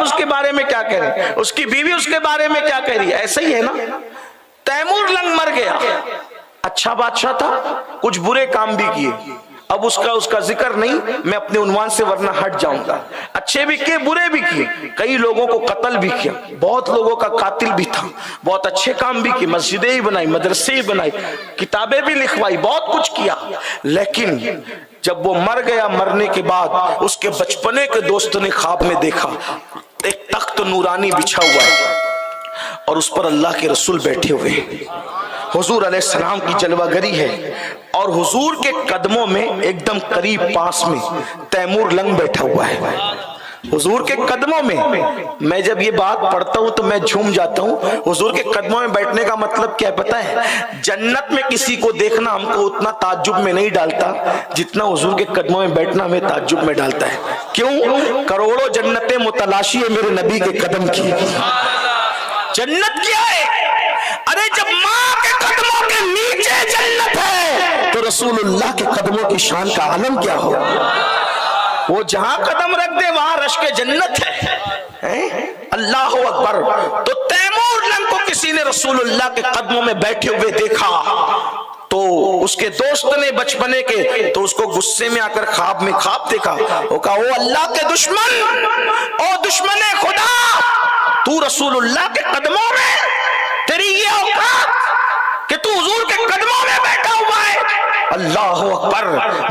اس کے بارے میں کیا کہہ رہے ہیں، اس کی بیوی اس کے بارے میں کیا کہہ رہی ہے. ایسا ہی ہے نا. تیمور لنگ مر گیا، اچھا بادشاہ تھا، کچھ برے کام بھی کیے. اب اس کا ذکر نہیں، میں اپنے عنوان سے ورنہ ہٹ جاؤں گا. اچھے بھی کیے، برے بھی کیے، کئی لوگوں کو قتل بھی کیا، بہت لوگوں کا قاتل بھی تھا، بہت اچھے کام بھی کیے، مسجدیں ہی بنائی، مدرسے ہی بنائی، کتابیں بھی لکھوائی، بہت کچھ کیا. لیکن جب وہ مر گیا، مرنے کے بعد اس کے بچپنے کے دوست نے خواب میں دیکھا ایک تخت نورانی بچھا ہوا ہے اور اس پر اللہ کے رسول بیٹھے ہوئے ہیں. حضور علیہ السلام کی جلوہ گری ہے اور حضور کے قدموں میں ایک دم قریب پاس میں تیمور لنگ بیٹھا ہوا ہے. حضور کے قدموں میں. میں جب یہ بات پڑھتا ہوں تو میں جھوم جاتا ہوں. حضور کے قدموں میں بیٹھنے کا مطلب کیا پتہ ہے؟ جنت میں کسی کو دیکھنا ہم کو اتنا تعجب میں نہیں ڈالتا جتنا حضور کے قدموں میں بیٹھنا ہمیں تعجب میں ڈالتا ہے. کیوں؟ کروڑوں جنتیں متلاشی ہے میرے نبی کے قدم کی. جنت کیا ہے؟ ارے جب ماں کے قدموں کے نیچے جنت ہے تو رسول اللہ کے قدموں کی شان کا عالم کیا ہو. وہ جہاں قدم رکھ دے وہاں رشک جنت ہے. اللہ اکبر. تو تیمور لنگ کو کسی نے رسول اللہ کے قدموں میں بیٹھے ہوئے دیکھا تو اس کے دوست نے بچپنے کے تو اس کو غصے میں آ کر خواب میں خواب دیکھا. وہ کہا او اللہ کے دشمن، او دشمن خدا، تو رسول اللہ کے قدموں میں، تیری یہ اوقات کہ تو حضور کے قدموں میں بیٹھا ہوا ہے. اللہ اکبر.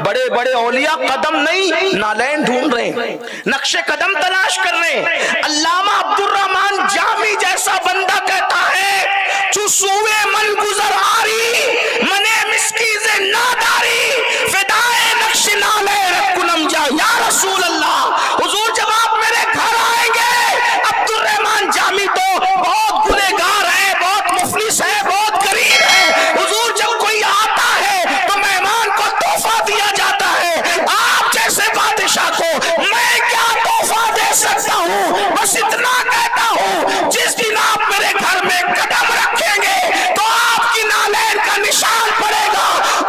بڑے بڑے اولیاء قدم نہیں نالین ڈھونڈ رہے ہیں، نقش قدم تلاش کر رہے ہیں. علامہ عبدالرحمن جامی جیسا بندہ کہتا ہے چو سوئے من گزر آری منے مسکیز ناداری فدائے نقش نالین کنم جا. یا رسول اللہ، حضور جب آپ میرے گھر آئیں گے، عبدالرحمن جامی تو بہت گنہگار ہے، بہت مفلس ہے، بہت غریب ہے. حضور جب کوئی آتا ہے تو مہمان کو تحفہ دیا جاتا ہے. آپ جیسے بادشاہ کو میں کیا تحفہ دے سکتا ہوں؟ بس اتنا کہتا ہوں جس دن آپ میرے گھر میں قدم رکھیں گے تو آپ کی نالین کا نشان پڑے گا.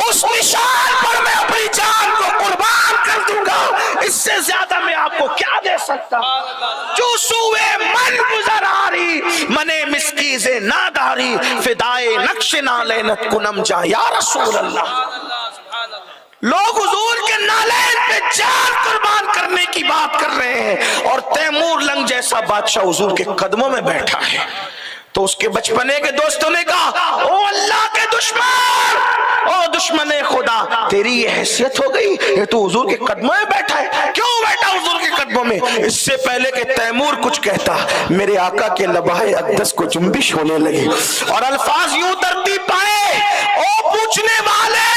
اس نشان پر میں اپنی جان کو قربان کر دوں گا. اس سے زیادہ میں آپ کو کیا دے سکتا ہوں؟ جو سوئے من گزر آری منے مسکیز ناداری فدائے نقش نالینت کنم جا. یا رسول اللہ، لوگ حضور کے نالین پہ جان قربان کرنے کی بات کر رہے ہیں اور تیمور لنگ جیسا بادشاہ حضور کے قدموں میں بیٹھا ہے. تو اس کے بچپنے کے دوستوں نے کہا او اللہ کے دشمن، او دشمن خدا، تیری یہ حیثیت ہو گئی، یہ تو حضور کے قدموں میں بیٹھا ہے. کیوں بیٹھا حضور کے قدموں میں؟ اس سے پہلے کہ تیمور کچھ کہتا میرے آقا کے لبائے اقدس کو جنبش ہونے لگی اور الفاظ یوں ترتیب پائے. او پوچھنے والے،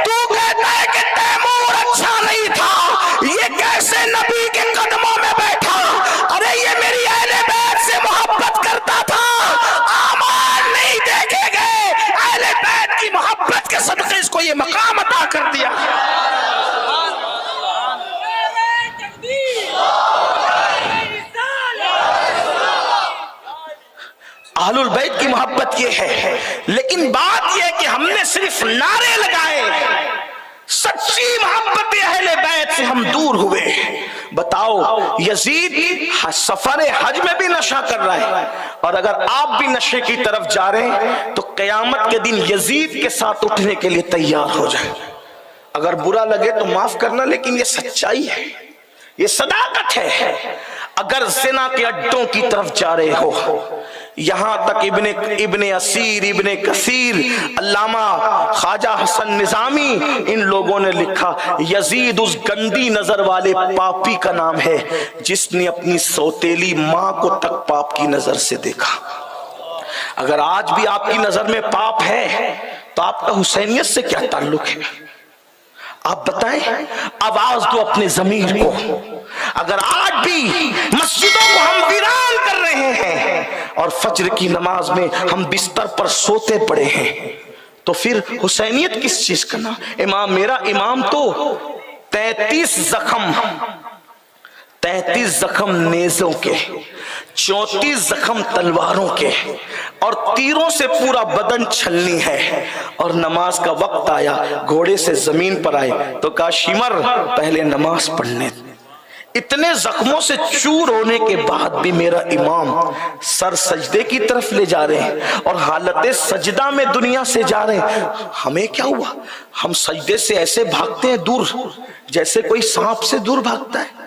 تو کہتا ہے کہ تیمور اچھا نہیں تھا، یہ کیسے نبی کے قدموں میں بیٹھا؟ ارے یہ میری اہل بیت سے محبت کرتا تھا. آمال نہیں دیکھے گئے، اہل بیت کی محبت کے صدقے اس کو یہ مقام عطا کر دیا. اہل البیت کی محبت یہ ہے. لیکن بات یہ ہے کہ ہم نے صرف نعرے لگائے، سچی محبت اہل بیت سے ہم دور ہوئے. بتاؤ، یزید سفر حج میں بھی نشہ کر رہا ہے، اور اگر آپ بھی نشے کی طرف جا رہے ہیں تو قیامت کے دن یزید کے ساتھ اٹھنے کے لیے تیار ہو جائیں. اگر برا لگے تو معاف کرنا، لیکن یہ سچائی ہے، یہ صداقت ہے. اگر زنا کے اڈوں کی طرف جا رہے ہو، یہاں تک ابن اسیر، ابن کثیر، علامہ خواجہ حسن نظامی، ان لوگوں نے لکھا یزید اس گندی نظر والے پاپی کا نام ہے جس نے اپنی سوتیلی ماں کو تک پاپ کی نظر سے دیکھا. اگر آج بھی آپ کی نظر میں پاپ ہے تو آپ کا حسینیت سے کیا تعلق ہے؟ آپ بتائیں. آواز دو اپنے ضمیر کو. اگر آج بھی مسجدوں کو ہم ویران کر رہے ہیں اور فجر کی نماز میں ہم بستر پر سوتے پڑے ہیں تو پھر حسینیت کس چیز کا نام؟ امام، میرا امام تو 33 زخم نیزوں کے، 34 زخم تلواروں کے اور تیروں سے پورا بدن چھلنی ہے، اور نماز کا وقت آیا، گھوڑے سے زمین پر آئے تو کہا شمر پہلے نماز پڑھنے. اتنے زخموں سے چور ہونے کے بعد بھی میرا امام سر سجدے کی طرف لے جا رہے ہیں اور حالت سجدہ میں دنیا سے جا رہے ہیں. ہمیں کیا ہوا؟ ہم سجدے سے ایسے بھاگتے ہیں دور جیسے کوئی سانپ سے دور بھاگتا ہے،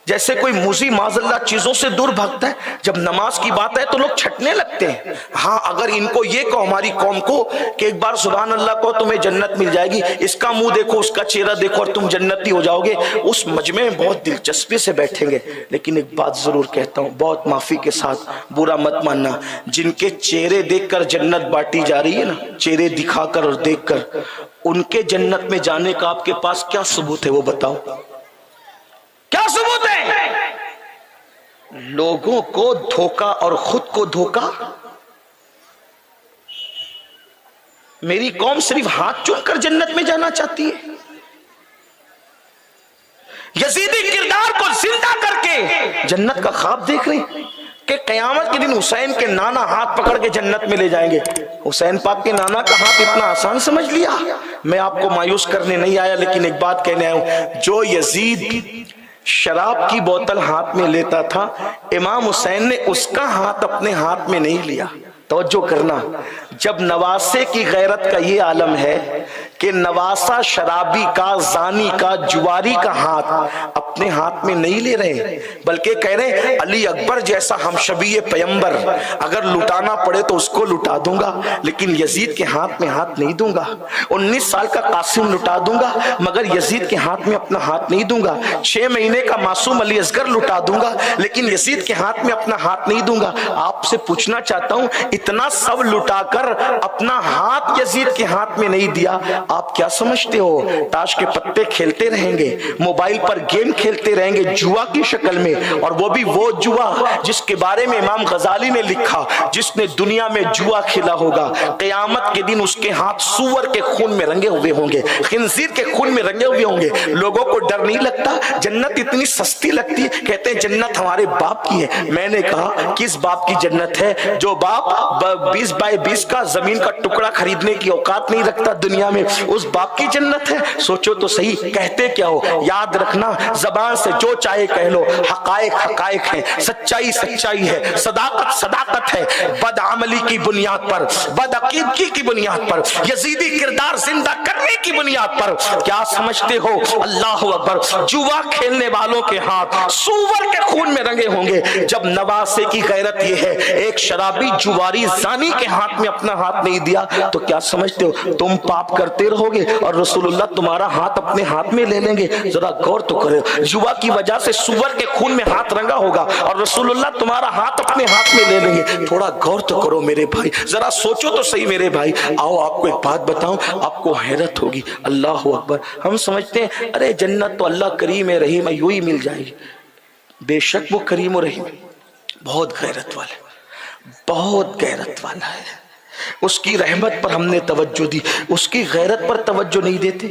جیسے کوئی موذی معاذ اللہ چیزوں سے دور بھاگتا ہے. جب نماز کی بات ہے تو لوگ چھٹنے لگتے ہیں. ہاں اگر ان کو یہ کہو ہماری قوم کو کہ ایک بار سبحان اللہ کو تمہیں جنت مل جائے گی، اس کا منہ دیکھو اس کا چہرہ دیکھو اور تم جنتی ہو جاؤ گے، اس مجمع میں بہت دلچسپی سے بیٹھیں گے. لیکن ایک بات ضرور کہتا ہوں، بہت معافی کے ساتھ برا مت ماننا، جن کے چہرے دیکھ کر جنت بانٹی جا رہی ہے نا، چہرے دکھا کر اور دیکھ کر، ان کے جنت میں جانے کا آپ کے پاس کیا ثبوت ہے؟ وہ بتاؤ کیا ثبوت ہے؟ لوگوں کو دھوکا اور خود کو دھوکا. میری قوم صرف ہاتھ چوم کر جنت میں جانا چاہتی ہے. یزیدی کردار کو زندہ کر کے جنت کا خواب دیکھ رہے ہیں کہ قیامت کے دن حسین کے نانا ہاتھ پکڑ کے جنت میں لے جائیں گے. حسین پاک کے نانا کا ہاتھ اتنا آسان سمجھ لیا؟ میں آپ کو مایوس کرنے نہیں آیا، لیکن ایک بات کہنے آیا ہوں. جو یزید شراب کی بوتل ہاتھ میں لیتا تھا، امام حسین نے اس کا ہاتھ اپنے ہاتھ میں نہیں لیا. توجہ کرنا، جب نواسے کی غیرت کا یہ عالم ہے کہ نواسا شرابی کا، زانی کا، جواری کا ہاتھ اپنے ہاتھ میں نہیں لے رہے، بلکہ کہہ رہے ہیں علی اکبر جیسا ہم شبیہ پیمبر اگر لٹانا پڑے تو اس کو لٹا دوں گا، لیکن یزید کے ہاتھ میں ہاتھ نہیں دوں گا. 19 سال کا قاسم لٹا دوں گا مگر یزید کے ہاتھ میں اپنا ہاتھ نہیں دوں گا. 6 مہینے کا معصوم علی اصغر لٹا دوں گا لیکن یزید کے ہاتھ میں اپنا ہاتھ نہیں دوں گا. آپ سے پوچھنا چاہتا ہوں، اتنا سب لٹا کر اپنا ہاتھ یزید کے ہاتھ میں نہیں دیا، آپ کیا سمجھتے ہو؟ تاش کے پتے کھیلتے رہیں گے، موبائل پر گیم کھیلتے رہیں گے جوا کی شکل میں، اور وہ بھی وہ جوا جس کے بارے میں امام غزالی نے لکھا، جس نے دنیا میں جوا کھیلا ہوگا قیامت کے دن اس کے ہاتھ سور کے خون میں رنگے ہوئے ہوں گے، خنزیر کے خون میں رنگے ہوئے ہوں گے. لوگوں کو ڈر نہیں لگتا؟ جنت اتنی سستی لگتی ہے، کہتے ہیں جنت ہمارے باپ کی ہے. میں نے کہا کس باپ کی جنت ہے؟ جو باپ 20 بائی 20 کا زمین کا ٹکڑا خریدنے کی اوقات نہیں رکھتا دنیا میں، اس باپ کی جنت ہے. سوچو تو صحیح، کہتے کیا ہو؟ یاد رکھنا، زبان سے جو چاہے کہہ لو، حقائق حقائق ہیں، سچائی سچائی ہے، صداقت صداقت ہے. بدعملی کی بنیاد پر، بدعقیدگی کی بنیاد پر، یزیدی کردار زندہ کرنے کی بنیاد پر کیا سمجھتے ہو؟ اللہ اکبر، جوا کھیلنے والوں کے ہاتھ سور کے خون میں رنگے ہوں گے. جب نواسے کی غیرت یہ ہے ایک شرابی جواری زانی کے ہاتھ میں اپنا ہاتھ نہیں دیا تو کیا سمجھتے ہو؟ تم پاپ کرتے رہو گے اور رسول اللہ تمہارا ہاتھ اپنے ہاتھ میں لے لیں گے. ذرا غور تو کرو، جوا کی وجہ سے سور کے خون میں ہاتھ رنگا ہوگا اور رسول اللہ تمہارا ہاتھ اپنے ہاتھ میں لے لیں گے. تھوڑا غور تو کرو میرے بھائی، ذرا سوچو تو صحیح میرے بھائی. آؤ آپ کو ایک بات بتاؤں، آپ کو حیرت ہوگی. اللہ اکبر، ہم سمجھتے ہیں ارے جنت تو اللہ کریم ہے رحیم ہے، یوں ہی مل جائے گی. بے شک وہ کریم و رحیم بہت غیرت والا ہے، بہت غیرت والا ہے. اس کی رحمت پر ہم نے توجہ دی، اس کی غیرت پر توجہ نہیں دیتے.